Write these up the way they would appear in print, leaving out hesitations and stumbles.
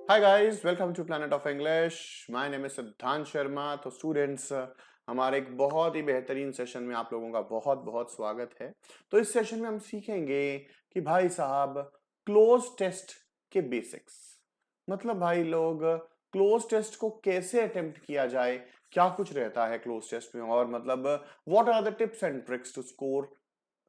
Hi guys, welcome to Planet of English. My name is सिद्धांत शर्मा। तो students, हमारे एक बहुत ही बेहतरीन सेशन में आप लोगों का बहुत बहुत स्वागत है। तो इस सेशन में हम सीखेंगे कि भाई साहब क्लोज टेस्ट के बेसिक्स, मतलब भाई लोग क्लोज टेस्ट को कैसे अटेम्प्ट किया जाए, क्या कुछ रहता है क्लोज टेस्ट में, और मतलब what are the tips and tricks to score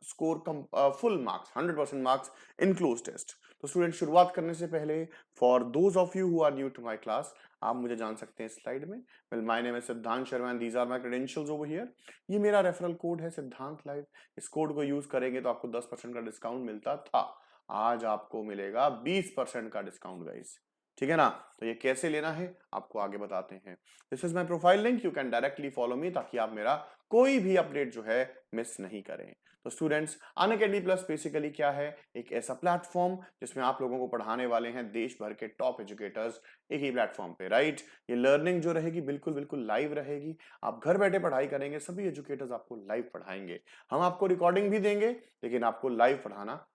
full marks 100% marks in cloze test. तो स्टूडेंट, शुरुआत करने से पहले, for those of you who are new to my class, आप मुझे जान सकते हैं स्लाइड में। Well, my name is Siddhant Sharma and these are my credentials over here. ये मेरा रेफरल कोड है सिद्धांत लाइव। इस कोड को यूज करेंगे तो आपको 10% का डिस्काउंट मिलता था, आज आपको मिलेगा 20% का डिस्काउंट गाइस। ठीक है ना? तो ये कैसे लेना है आपको आगे बताते हैं। This is my profile link, you can directly follow me ताकि आप मेरा कोई भी अपडेट जो है मिस नहीं करें। तो स्टूडेंट्स, अनअकैडमी प्लस बेसिकली क्या है? एक ऐसा प्लेटफॉर्म जिसमें आप लोगों को पढ़ाने वाले हैं देश भर के टॉप एजुकेटर्स एक ही प्लेटफॉर्म पे, राइट? ये लर्निंग जो रहेगी बिल्कुल बिल्कुल लाइव रहेगी। आप घर बैठे पढ़ाई करेंगे, सभी एजुकेटर्स आपको लाइव पढ़ाएंगे। हम आपको रिकॉर्डिंग भी देंगे, लेकिन आपको लाइव पढ़ाना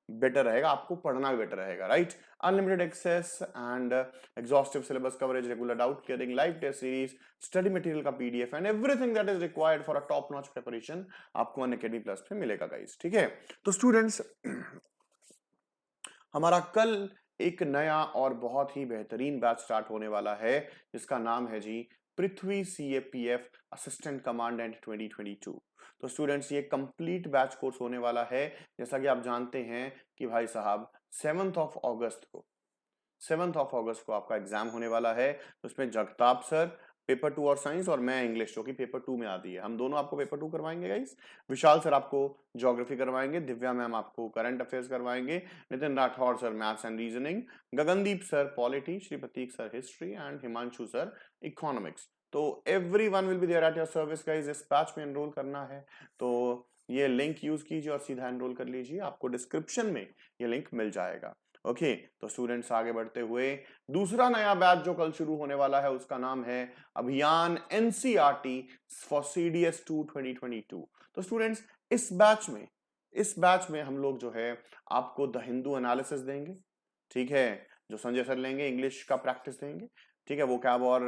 बेटर रहेगा, आपको पढ़ना भी बेटर रहेगा, right? Unlimited access and exhaustive syllabus coverage, regular doubt clearing, live test series, study material का PDF and everything that is required for a top notch preparation आपको अनअकैडमी प्लस पे मिलेगा गाइस। ठीक है? तो स्टूडेंट्स, हमारा कल एक नया और बहुत ही बेहतरीन बैच स्टार्ट होने वाला है जिसका नाम है जी पृथ्वी सीएपीएफ असिस्टेंट कमांडेंट 2022। तो स्टूडेंट्स, ये कंप्लीट बैच कोर्स होने वाला है। जैसा कि आप जानते हैं कि भाई साहब 7 ऑफ अगस्त को आपका एग्जाम होने वाला है। तो उसमें जगताप सर पेपर 2 और साइंस, और मैं इंग्लिश जो कि पेपर 2 में आती है, हम दोनों आपको पेपर 2 करवाएंगे गाइस। विशाल सर आपको ज्योग्राफी करवाएंगे, दिव्या मैम आपको करंट अफेयर्स करवाएंगे, Nitin Rathore sir maths and reasoning, Gagandeep sir polity, Shri Prateek sir history and Himanshu sir economics. तो every one will be there at your service guys. इस बैच में एनरोल करना है तो ये लिंक यूज कीजिए और सीधा एनरोल कर लीजिए, आपको डिस्क्रिप्शन में ये लिंक मिल जाएगा। ओके, तो स्टूडेंट्स आगे बढ़ते हुए, दूसरा नया बैच जो कल शुरू होने वाला है उसका नाम है अभियान एनसीईआरटी फॉर सीडीएस 2 2022। तो स्टूडेंट्स, इस बैच में हम लोग जो है आपको द हिंदू एनालिसिस देंगे, ठीक है? जो संजय सर लेंगे, इंग्लिश का प्रैक्टिस देंगे, ठीक है, वो कैब और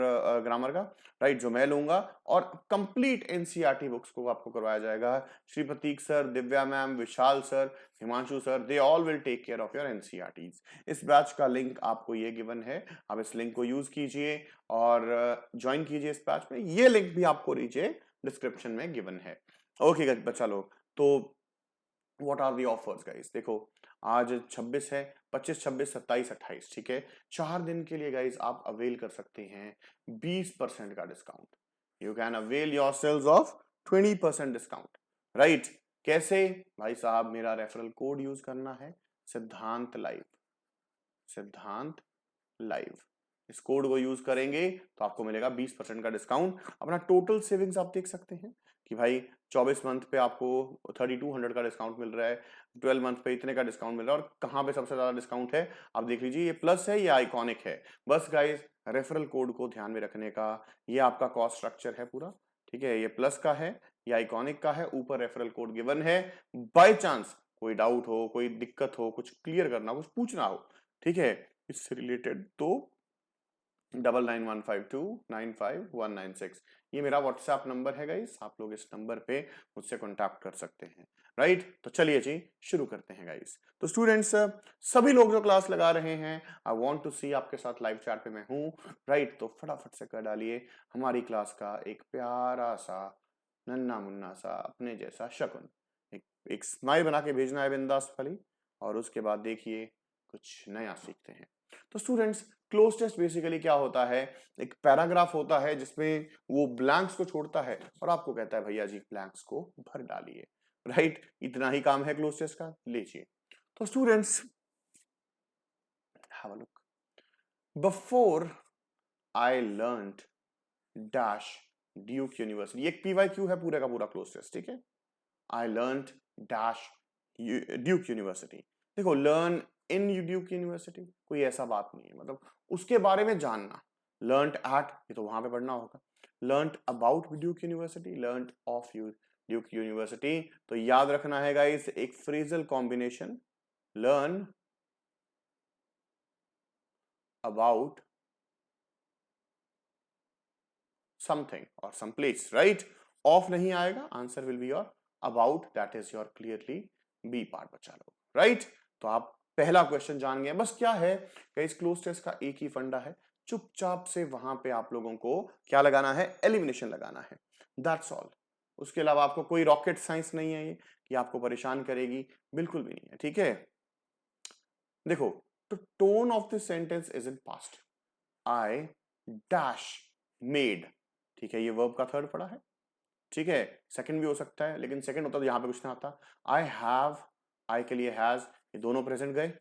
ग्रामर का, राइट, जो मैं लूंगा। और कंप्लीट एनसीईआरटी बुक्स को आपको करवाया जाएगा। Shri Prateek sir, Divya ma'am, Vishal sir, Himanshu sir, they all will take care of your NCERTs. इस बैच का लिंक आपको ये गिवन है, आप इस लिंक को यूज कीजिए और ज्वाइन कीजिए इस बैच में। ये लिंक भी आपको नीचे डिस्क्रिप्शन में गिवन है। ओके बच्चा लोग, तो what are the offers guys? देखो, आज 26 है, 25, 26, 27, 28, ठीक है? 4 दिन के लिए गाइस आप अवेल कर सकते हैं 20% का discount. You can avail your sales of 20% discount, right? कैसे? भाई साहब, मेरा रेफरल कोड यूज करना है, सिद्धांत लाइव, सिद्धांत लाइव। इस कोड को यूज करेंगे तो आपको मिलेगा 20% का डिस्काउंट। अपना टोटल सेविंग्स आप देख सकते हैं कि भाई 24 मंथ पे आपको 3200 का डिस्काउंट मिल रहा है, 12 मंथ पे इतने का डिस्काउंट मिल रहा है। और कहां पे सबसे ज्यादा डिस्काउंट है आप देख लीजिए, ये प्लस है या आइकॉनिक है। बस गाइस, रेफरल कोड को ध्यान में रखने का, ये आपका कॉस्ट स्ट्रक्चर है पूरा, ठीक है? ये प्लस का है, ये आइकॉनिक का है, ऊपर रेफरल कोड गिवन है। बाय चांस कोई डाउट हो, कोई दिक्कत हो, कुछ क्लियर करना हो, कुछ पूछना हो, ठीक है, इससे रिलेटेड, तो 9915295196 ये मेरा व्हाट्सएप नंबर है गाइस। आप लोग इस नंबर पे मुझसे कांटेक्ट कर सकते हैं, राइट? तो चलिए जी शुरू करते हैं गाइस। तो स्टूडेंट्स, सभी लोग जो क्लास लगा रहे हैं, आई वांट टू सी, आपके साथ लाइव चैट पे मैं हूं, राइट? तो फटाफट से कर डालिए हमारी क्लास का एक प्यारा सा नन्ना मुन्ना सा अपने जैसा शकुन। एक स्माइल बना के भेजना है बिंदास वाली, और उसके बाद देखिए कुछ नया सीखते हैं। तो स्टूडेंट्स, क्लोज टेस्ट बेसिकली क्या होता है? एक पैराग्राफ होता है जिसमें वो ब्लैंक्स को छोड़ता है और आपको कहता है भैया जी ब्लैंक्स को भर डालिए, राइट? इतना ही काम है क्लोज टेस्ट का, लीजिए। तो students, have a look. Before I learned dash Duke university, एक पीवाईक्यू है पूरे का पूरा क्लोज टेस्ट, ठीक है? I learned dash Duke university. देखो, लर्न इन ड्यूक यूनिवर्सिटी कोई ऐसा बात नहीं है, मतलब उसके बारे में जानना। लर्नड एट, ये तो वहां पे पढ़ना होगा। Learned about Duke University, learned of you Duke University. तो याद रखना है गाइस, एक phrasal combination, learn about something or some place, right? Of नहीं आएगा, answer will be your about, that is your clearly be part बच्चा लोग, right? तो आप पहला क्वेश्चन जान गए। बस क्या है गाइस, क्लोज टेस्ट का एक ही फंडा है, चुपचाप से वहां पे आप लोगों को क्या लगाना है, एलिमिनेशन लगाना है, दैट्स ऑल। उसके अलावा आपको कोई रॉकेट साइंस नहीं है ये कि आपको परेशान करेगी, बिल्कुल भी नहीं है, ठीक है? देखो, तो tone of this sentence is in past, I dash made, ठीक है? ये वर्ब का थर्ड पड़ा है, ठीक है? सेकंड भी हो सकता है, लेकिन सेकंड होता तो यहां पे कुछ ना आता। आई हैव, आई के लिए हैज, ये दोनों प्रेजेंट गए,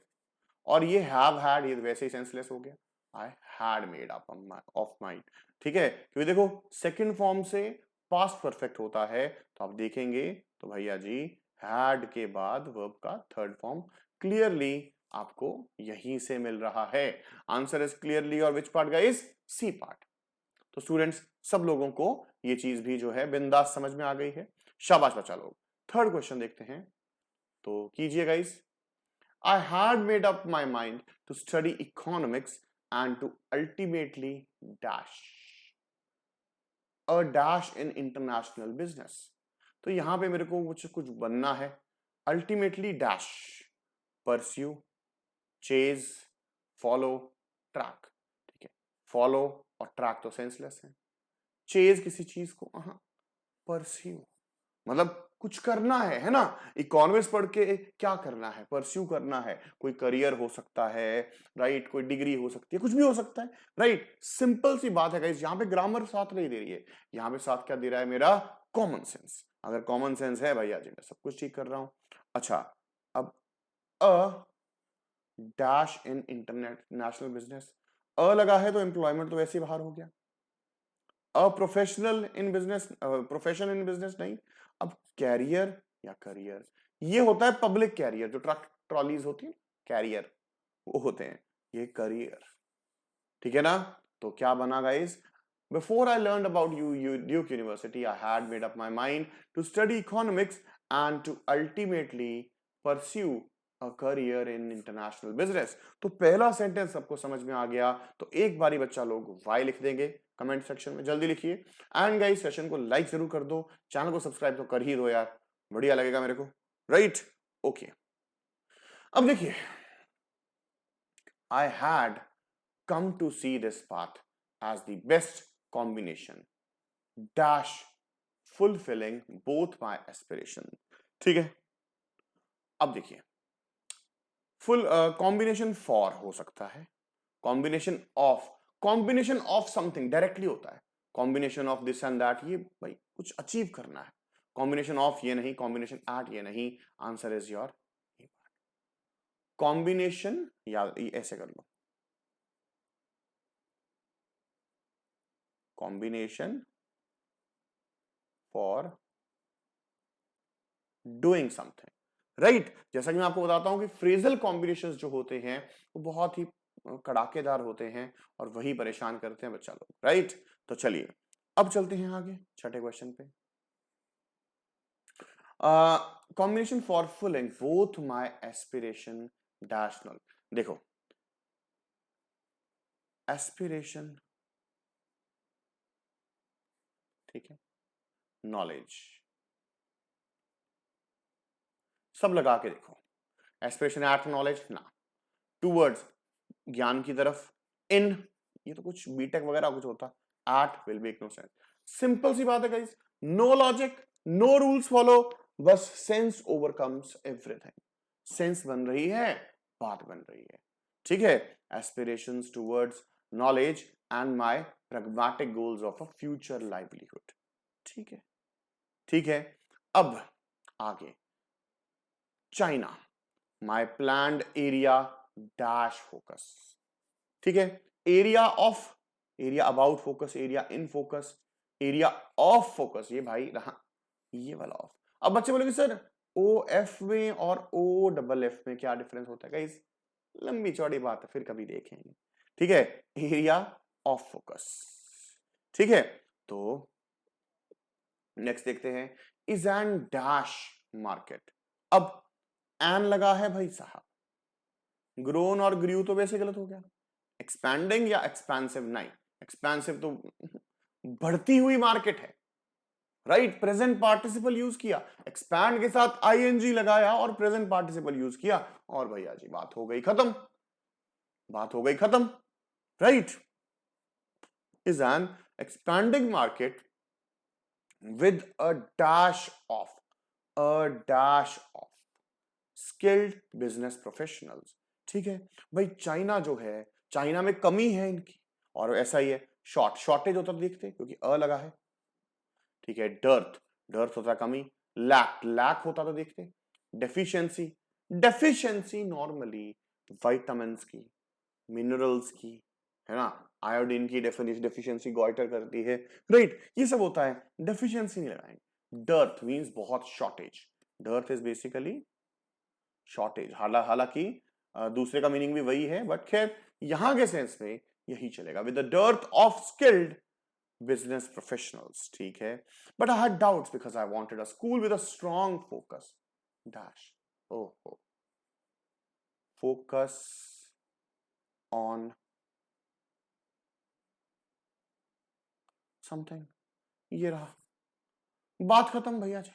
और ये हैव हैड ये वैसे ही सेंसलेस हो गया। आई had made up of mind, ठीक है? क्योंकि देखो सेकंड फॉर्म से पास्ट परफेक्ट होता है, तो आप देखेंगे तो भैया जी हैड के बाद वर्ब का थर्ड फॉर्म क्लियरली आपको यहीं से मिल रहा है। आंसर इज क्लियरली, और which part guys, C part. तो स्टूडेंट्स सब लोगों को ये चीज भी जो है बिंदास समझ में आ गई है, शाबाश बच्चा लोग। थर्ड क्वेश्चन देखते हैं, तो कीजिए guys. I had made up my mind to study economics and to ultimately dash a dash in international business। तो यहां पे मेरे को कुछ बनना है, ultimately dash, pursue, chase, follow, track, ठीक है? फॉलो और ट्रैक तो सेंसलेस है, चेज किसी चीज को, परस्यू मतलब कुछ करना है ना? इकोनॉमिक्स पढ़ के क्या करना है, परस्यू करना है, कोई करियर हो सकता है, राइट? कोई डिग्री हो सकती है, कुछ भी हो सकता है, राइट? सिंपल सी बात है गाइस, यहां पे ग्रामर साथ नहीं दे रही है, यहां पे साथ क्या दे रहा है, मेरा कॉमन सेंस। अगर कॉमन सेंस है भैया जी, मैं सब कुछ ठीक कर रहा हूं। अच्छा, अब a dash in international business, अ लगा है तो एम्प्लॉयमेंट तो वैसे ही बाहर हो गया। A professional in business, profession in business नहीं, अब कैरियर या करियर, ये होता है पब्लिक कैरियर, जो ट्रक ट्रॉलीज होती है, कैरियर वो होते हैं, ये करियर, ठीक है ना? तो क्या बना guys, before I learn about Duke University I had made up my mind to study economics and to ultimately pursue a career in international business. तो पहला सेंटेंस सबको समझ में आ गया, तो एक बारी बच्चा लोग वाई लिख देंगे कमेंट सेक्शन में, जल्दी लिखिए। एंड गाइस सेशन को लाइक जरूर कर दो, चैनल को सब्सक्राइब तो कर ही दो यार, बढ़िया लगेगा मेरे को, राइट? ओके, अब देखिए, I had come to see this path as the best combination dash fulfilling both my aspiration, ठीक है? अब देखिए, फुल कॉम्बिनेशन फॉर हो सकता है, कॉम्बिनेशन ऑफ समथिंग डायरेक्टली होता है, combination of this and that, ये भाई कुछ अचीव करना है, कॉम्बिनेशन ऑफ ये नहीं, कॉम्बिनेशन एट ये नहीं, आंसर इज योर कॉम्बिनेशन, या ऐसे कर लो, combination for doing something, right? जैसा कि मैं आपको बताता हूं कि फ्रेजल कॉम्बिनेशंस जो होते हैं वो बहुत ही कड़ाकेदार होते हैं और वही परेशान करते हैं बच्चा लोग, राइट? तो चलिए अब चलते हैं आगे छठे क्वेश्चन पे। Combination for फुलिंग both my aspiration dash knoll, देखो एस्पिरेशन, ठीक है, नॉलेज, सब लगा के देखो, एस्पिरेशन एट नॉलेज ना, टूवर्ड्स ज्ञान की तरफ, इन ये तो कुछ बीटेक वगैरह कुछ होता, it will make no sense. Simple सी बात है guys, no logic, no rules follow, बस सेंस ओवरकम्स एवरीथिंग, सेंस बन रही है, बात बन रही है, ठीक है? Aspirations towards knowledge and my pragmatic goals of a future livelihood, ठीक है? ठीक है, अब आगे, China, my planned area dash focus, ठीक है? Area of, area about focus, area in focus, area of focus, ये भाई रहा ये वाला ऑफ। अब बच्चे बोलेंगे सर ओ एफ में और ओ डबल एफ में क्या डिफरेंस होता है गाइस? लंबी चौड़ी बात है, फिर कभी देखेंगे, ठीक है? एरिया ऑफ फोकस, ठीक है? तो नेक्स्ट देखते हैं, इज एन डैश मार्केट, अब एन लगा है भाई साहब, ग्रोन और ग्रू तो वैसे गलत हो गया, एक्सपैंडिंग या एक्सपेंसिव? नहीं, एक्सपेंसिव तो बढ़ती हुई मार्केट है, राइट? प्रेजेंट पार्टिसिपल यूज किया, एक्सपैंड के साथ आईएनजी लगाया और प्रेजेंट पार्टिसिपल यूज किया, और भैया जी बात हो गई खत्म, बात हो गई खत्म, right? Is an expanding market with a dash of skilled business professionals। ठीक है भाई, चाइना जो है, चाइना में कमी है इनकी, और ऐसा ही है, शॉर्टेज होता तो देखते, क्योंकि अ लगा है, ठीक है। डर्थ होता कमी, लैक होता तो देखते, डेफिशिएंसी नॉर्मली विटामिन्स की, मिनरल्स की, है ना, आयोडीन की डेफिशिएंसी गॉइटर करती है, राइट? ये सब होता है, डेफिशिएंसी नहीं लगाएंगे। डर्थ मींस बहुत shortage, dearth is basically shortage, हालांकि दूसरे का मीनिंग भी वही है, बट खैर यहां के सेंस में यही चलेगा, with the dearth of skilled business professionals, ठीक है। But I had doubts because I wanted a school with a strong focus dash, ओहो, फोकस ऑन समथिंग, ये रहा, बात खत्म भैया जी।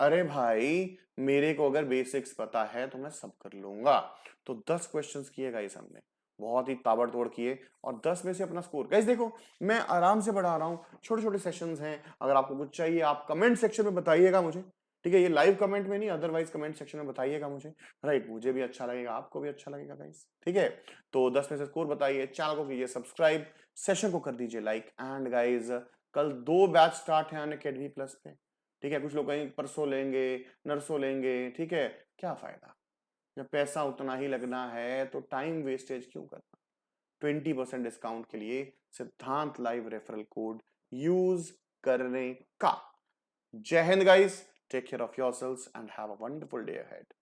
अरे भाई, मेरे को अगर बेसिक्स पता है तो मैं सब कर लूंगा। तो 10 क्वेश्चंस किए गाइस हमने, बहुत ही ताबड़तोड़ किए, और 10 में से अपना स्कोर गाइस देखो, मैं आराम से बढ़ा रहा हूँ, छोटे छोटे सेशंस हैं। अगर आपको कुछ चाहिए आप कमेंट सेक्शन में बताइएगा मुझे, ठीक है? ये लाइव कमेंट में नहीं, अदरवाइज कमेंट सेक्शन में बताइएगा मुझे, राइट? मुझे भी अच्छा लगेगा, आपको भी अच्छा लगेगा गाइस, ठीक है? तो 10 में से स्कोर बताइए, चैनल को कीजिए सब्सक्राइब, सेशन को कर दीजिए लाइक, एंड गाइस कल 2 बैच स्टार्ट है अनअकैडमी प्लस पे, ठीक है? कुछ लोग कहीं परसों लेंगे, नरसों लेंगे, ठीक है? क्या फायदा, जब पैसा उतना ही लगना है तो टाइम वेस्टेज क्यों करना? 20% डिस्काउंट के लिए सिद्धांत लाइव रेफरल कोड यूज करने का। Jai Hind guys, take care of yourselves and have a wonderful day ahead.